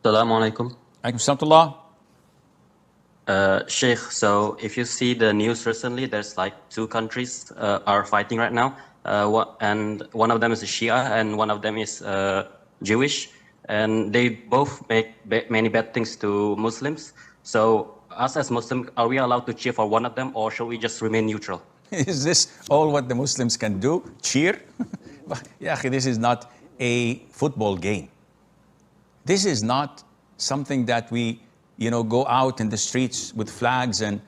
Assalamu alaikum. Alaikum salam. Sheikh, so if you see the news recently, there's like two countries are fighting right now, and one of them is Shia and one of them is Jewish, and they both make many bad things to Muslims. So us as Muslims, are we allowed to cheer for one of them, or should we just remain neutral? Is this all what the Muslims can do? Cheer? Yeah, this is not a football game. This is not something that we, go out in the streets with flags and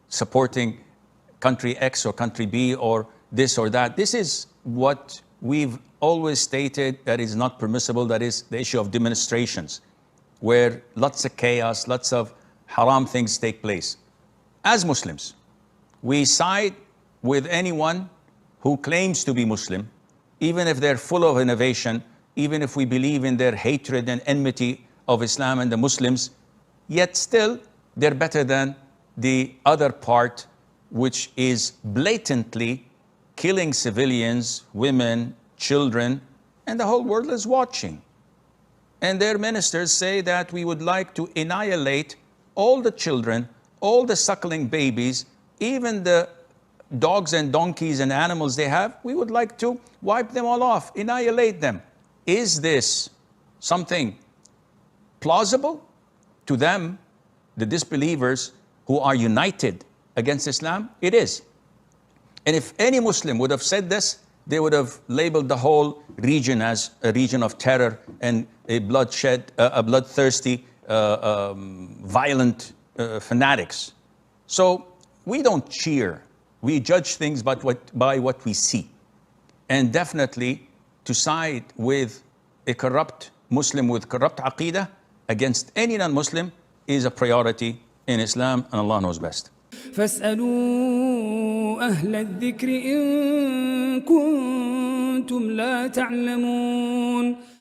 supporting country X or country B or this or that. This is what we've always stated that is not permissible. That is the issue of demonstrations, where lots of chaos, lots of haram things take place. As Muslims, we side with anyone who claims to be Muslim, even if they're full of innovation, even if we believe in their hatred and enmity of Islam and the Muslims, yet still they're better than the other part, which is blatantly killing civilians, women, children, and the whole world is watching. And their ministers say that we would like to annihilate all the children, all the suckling babies, even the dogs and donkeys and animals they have, we would like to wipe them all off, annihilate them. Is this something plausible to them, the disbelievers who are united against Islam? It is. And if any Muslim would have said this, they would have labeled the whole region as a region of terror and a bloodthirsty, violent fanatics. So we don't cheer. We judge things by what we see. And definitely to side with a corrupt Muslim with corrupt aqeedah against any non-Muslim is a priority in Islam, and Allah knows best. فاسألوا أهل الذكر إن كنتم لا تعلمون